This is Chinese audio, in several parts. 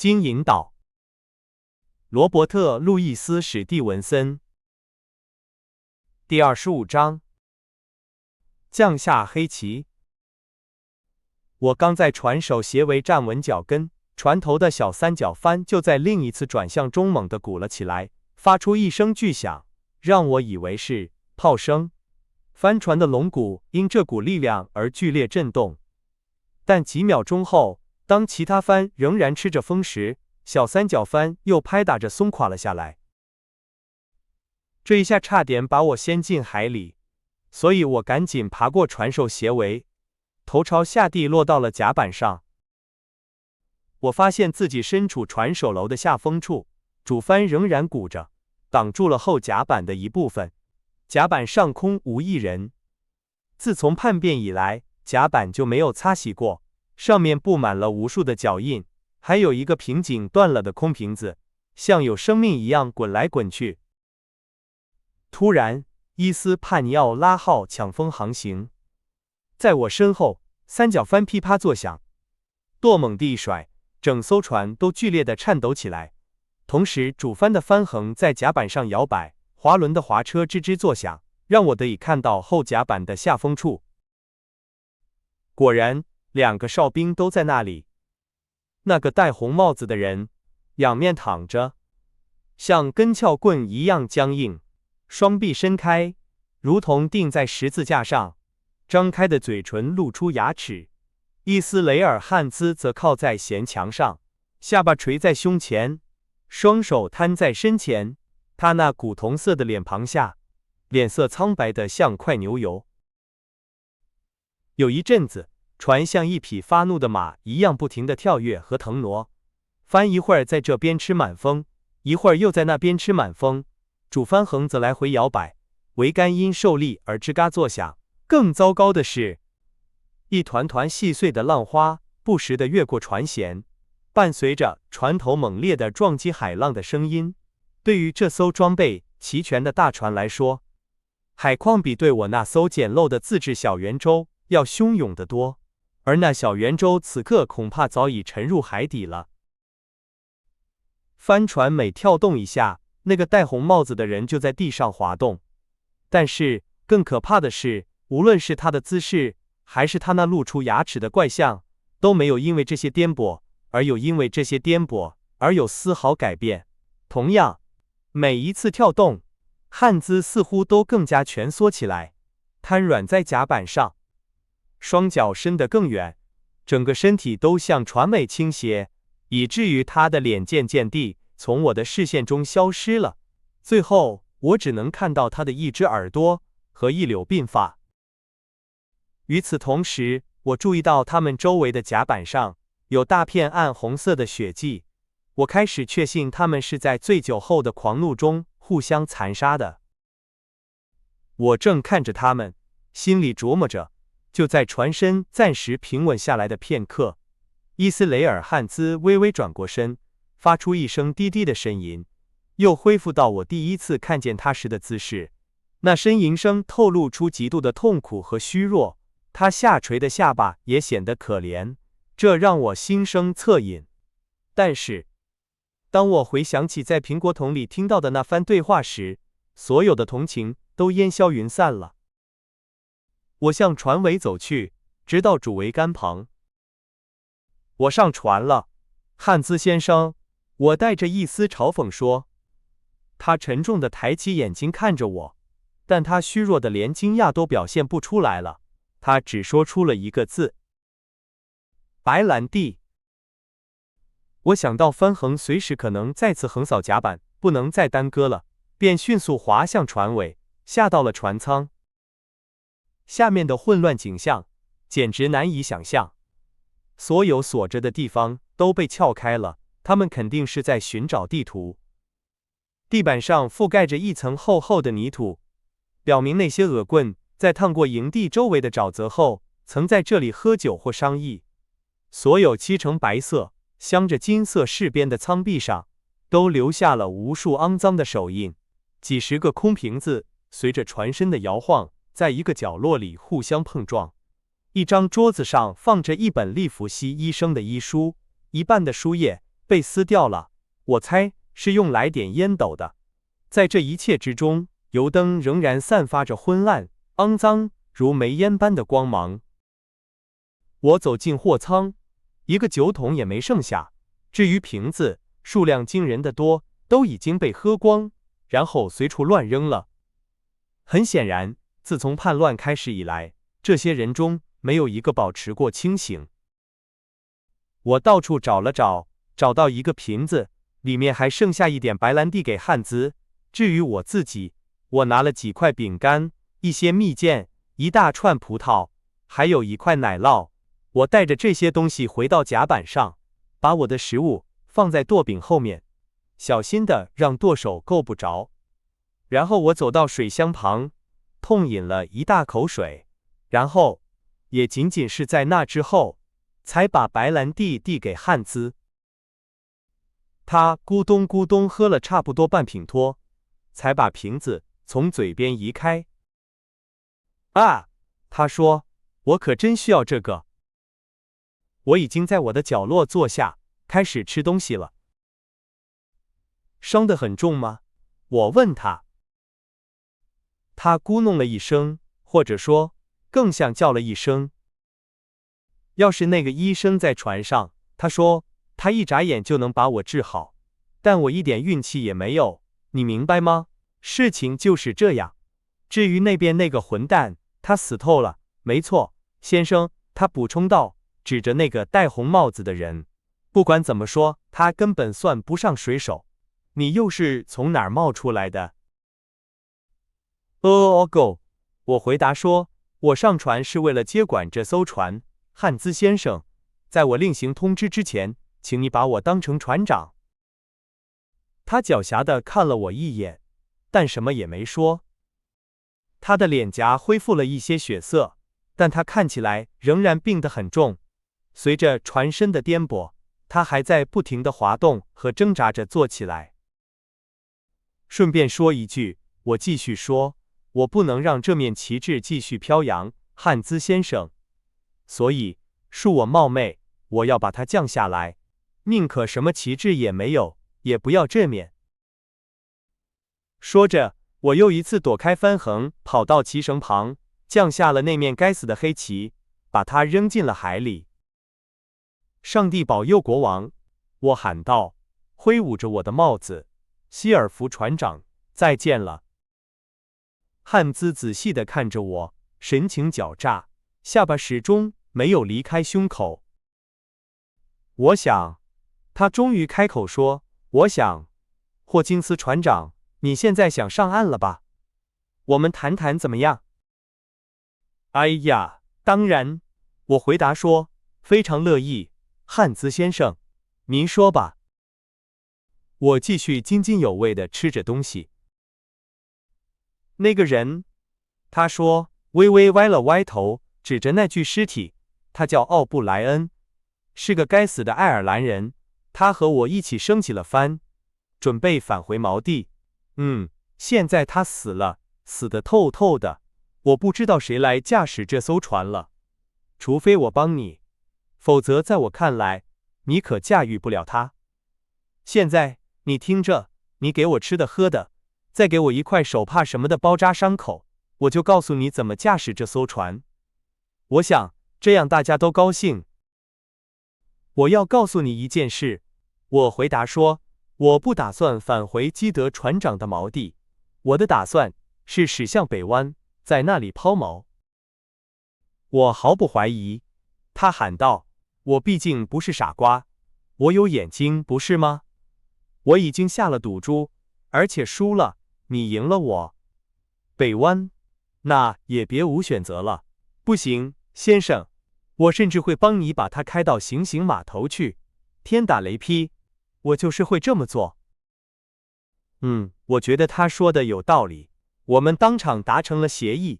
經引導，羅伯特·路易斯·史蒂文森。第25章，降下黑旗。我剛在船首斜圍站穩腳跟，船頭的小三角帆就在另一次轉向中猛地鼓了起來，發出一聲巨響，讓我以為是炮聲。帆船的龍骨因這股力量而劇烈震動，但幾秒鐘後，當其他帆仍然吃着風時，小三角帆又拍打着鬆垮了下來。這一下差點把我掀進海裡，所以我趕緊爬過船首斜圍，頭朝下地落到了甲板上。我發現自己身處船首樓的下風處，主帆仍然鼓着，擋住了後甲板的一部分。甲板上空無一人。自從叛變以來，甲板就沒有擦洗過，上面布滿了無數的腳印，還有一個瓶頸斷了的空瓶子，像有生命一樣滾來滾去。突然，伊斯帕尼奧拉號搶風航行，在我身後，三角帆噼啪作響，舵猛地一甩，整艘船都劇烈地顫抖起來，同時主帆的帆橫在甲板上搖擺，滑輪的滑車吱吱作響，讓我得以看到後甲板的下風處。果然，2個哨兵都在那裡。那個戴紅帽子的人仰面躺着，像根撬棍一樣僵硬，雙臂伸開，如同釘在十字架上，張開的嘴唇露出牙齒。伊斯雷爾漢茲則靠在舷牆上，下巴垂在胸前，雙手攤在身前，他那古銅色的臉龐下，臉色蒼白得像塊牛油。有一陣子，船像一匹發怒的馬一樣不停地跳躍和騰挪，帆一會兒在這邊吃滿風，一會兒又在那邊吃滿風，主帆橫則來回搖擺，桅杆因受力而吱嘎作響。更糟糕的是，一團團細碎的浪花不時地越過船舷，伴隨着船頭猛烈地撞擊海浪的聲音。對於這艘裝備齊全的大船來說，海況比對我那艘簡陋的自制小圓舟要洶湧得多，而那小圓舟此刻恐怕早已沉入海底了。帆船每跳動一下，那個戴紅帽子的人就在地上滑動。但是更可怕的是，無論是他的姿勢，還是他那露出牙齒的怪相，都沒有因為這些顛簸而有絲毫改變。同樣，每一次跳動，漢茲似乎都更加蜷縮起來，癱軟在甲板上，雙腳伸得更遠，整個身體都向船尾傾斜，以至於他的臉漸漸地從我的視線中消失了。最後，我只能看到他的一隻耳朵和一绺鬢髮。與此同時，我注意到他們周圍的甲板上有大片暗紅色的血跡。我開始確信他們是在醉酒後的狂怒中互相殘殺的。我正看着他們，心裡琢磨着，就在船身暫時平穩下來的片刻，伊斯雷爾漢茲微微轉過身，發出一聲低低的呻吟，又恢復到我第一次看見他時的姿勢。那呻吟聲透露出極度的痛苦和虛弱，他下垂的下巴也顯得可憐，這讓我心生惻隱。但是當我回想起在蘋果桶裡聽到的那番對話時，所有的同情都煙消雲散了。我向船尾走去，直到主桅杆旁。我上船了，漢茲先生，我帶着一絲嘲諷說。他沉重地抬起眼睛看着我，但他虛弱的連驚訝都表現不出來了，他只說出了一個字：白蘭地。我想到帆橫隨時可能再次橫掃甲板，不能再耽擱了，便迅速滑向船尾，下到了船艙。下面的混亂景象簡直難以想象，所有鎖着的地方都被撬開了，他們肯定是在尋找地圖。地板上覆蓋着一層厚厚的泥土，表明那些惡棍在趟過營地周圍的沼澤後，曾在這裡喝酒或商議。所有漆成白色、鑲着金色飾邊的艙壁上，都留下了無數骯髒的手印。幾十個空瓶子隨着船身的搖晃，在一個角落裡互相碰撞。一張桌子上放着一本利弗西醫生的醫書，一半的書頁被撕掉了，我猜是用来點煙斗的。在這一切之中，油燈仍然散發着昏暗、骯髒如煤煙般的光芒。我走進貨倉，一個酒桶也沒剩下，至於瓶子，數量驚人的多，都已經被喝光，然後隨處亂扔了。很顯然，自從叛亂開始以來，這些人中沒有一個保持過清醒。我到處找了找，找到一個瓶子，裡面還剩下一點白蘭地給漢茲。至於我自己，我拿了幾塊餅乾，一些蜜餞，一大串葡萄，還有一塊奶酪。我帶着這些東西回到甲板上，把我的食物放在舵柄後面，小心地讓舵手夠不着。然後我走到水箱旁，痛飲了一大口水，然後也僅僅是在那之後，才把白蘭地遞給漢茲。他咕咚咕咚喝了差不多半品多，才把瓶子從嘴邊移開。啊，他說，我可真需要這個。我已經在我的角落坐下，開始吃東西了。傷得很重嗎？我問他。他咕噥了一聲，或者說，更像叫了一聲。要是那個醫生在船上，他說，他一眨眼就能把我治好，但我一點運氣也沒有，你明白嗎？事情就是這樣。至於那邊那個混蛋，他死透了。沒錯，先生，他補充道，指着那個戴紅帽子的人。不管怎麼說，他根本算不上水手。你又是從哪兒冒出來的？Go， 我回答說，我上船是為了接管這艘船。漢茲先生，在我另行通知之前，請你把我當成船長。他狡黠地看了我一眼，但什麼也沒說。他的臉頰恢復了一些血色，但他看起來仍然病得很重。隨着船身的顛簸，他還在不停地滑動和掙扎着坐起來。順便說一句，我繼續說，我不能讓這面旗幟繼續飄揚，漢茲先生。所以，恕我冒昧，我要把它降下來，寧可什麼旗幟也沒有，也不要這面。說着，我又一次躲開帆橫，跑到旗繩旁，降下了那面該死的黑旗，把它扔進了海裡。上帝保佑國王！我喊道，揮舞着我的帽子。希爾弗船長，再見了。漢茲仔細地看着我，神情狡詐，下巴始終沒有離開胸口。我想，他終於開口說，我想，霍金斯船長，你現在想上岸了吧？我們談談怎麼樣？哎呀，當然，我回答說，非常樂意，漢茲先生，您說吧。我繼續津津有味地吃着東西。那個人，他說，微微歪了歪頭，指着那具屍體，他叫奧布萊恩，是個該死的愛爾蘭人。他和我一起升起了帆，準備返回錨地。現在他死了，死得透透的。我不知道誰來駕駛這艘船了，除非我幫你，否則在我看來，你可駕馭不了他。現在，你聽着，你給我吃的喝的，再給我一塊手帕什麼的包紮傷口，我就告訴你怎麼駕駛這艘船。我想，這樣大家都高興。我要告訴你一件事，我回答說，我不打算返回基德船長的錨地，我的打算是駛向北灣，在那裡拋錨。我毫不懷疑，他喊道，我畢竟不是傻瓜，我有眼睛，不是嗎？我已經下了賭注，而且輸了，你贏了我。北灣，那也別無選擇了。不行，先生，我甚至會幫你把它開到行刑碼頭去。天打雷劈，我就是會這麼做。我覺得他說的有道理。我們當場達成了協議。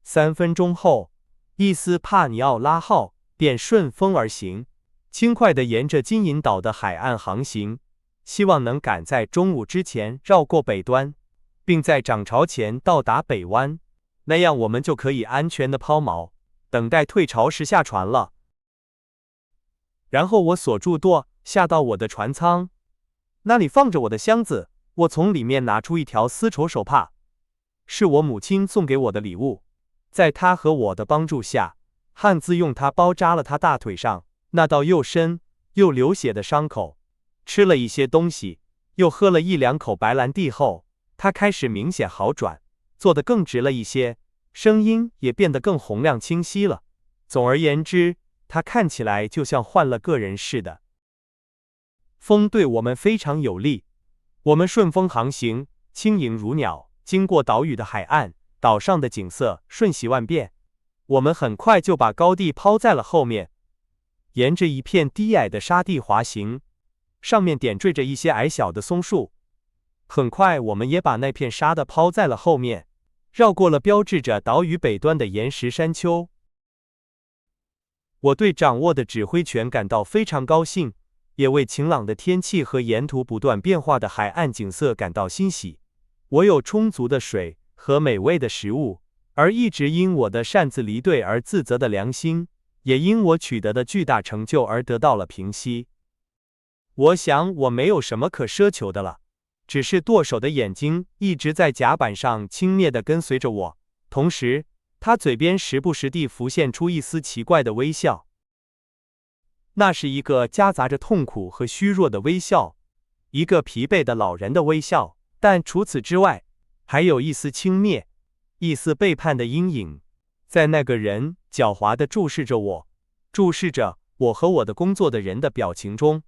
3分鐘後，伊斯帕尼奧拉號便順風而行，輕快地沿着金銀島的海岸航行，希望能趕在中午之前繞過北端，並在漲潮前到達北灣，那樣我們就可以安全地拋錨，等待退潮時下船了。然後我鎖住舵，下到我的船艙，那裡放着我的箱子。我從裡面拿出一條絲綢手帕，是我母親送給我的禮物。在她和我的幫助下，漢茲用它包紮了他大腿上那道又深又流血的傷口。吃了一些東西，又喝了1-2口白蘭地後，他開始明顯好轉，坐得更直了一些，聲音也變得更洪亮清晰了。總而言之，他看起來就像換了個人似的。風對我們非常有利，我們順風航行，輕盈如鳥，經過島嶼的海岸，島上的景色瞬息萬變。我們很快就把高地拋在了後面，沿着一片低矮的沙地滑行，上面點綴着一些矮小的松樹。很快我們也把那片沙的拋在了後面，繞過了標誌着島嶼北端的岩石山丘。我對掌握的指揮權感到非常高興，也為晴朗的天氣和沿途不斷變化的海岸景色感到欣喜。我有充足的水和美味的食物，而一直因我的擅自離隊而自責的良心，也因我取得的巨大成就而得到了平息。我想我沒有什麼可奢求的了，只是舵手的眼睛一直在甲板上輕蔑地跟隨着我，同時他嘴邊時不時地浮現出一絲奇怪的微笑。那是一個夾雜着痛苦和虛弱的微笑，一個疲憊的老人的微笑，但除此之外，還有一絲輕蔑，一絲背叛的陰影。在那個人狡猾地注視着我和我的工作的人的表情中，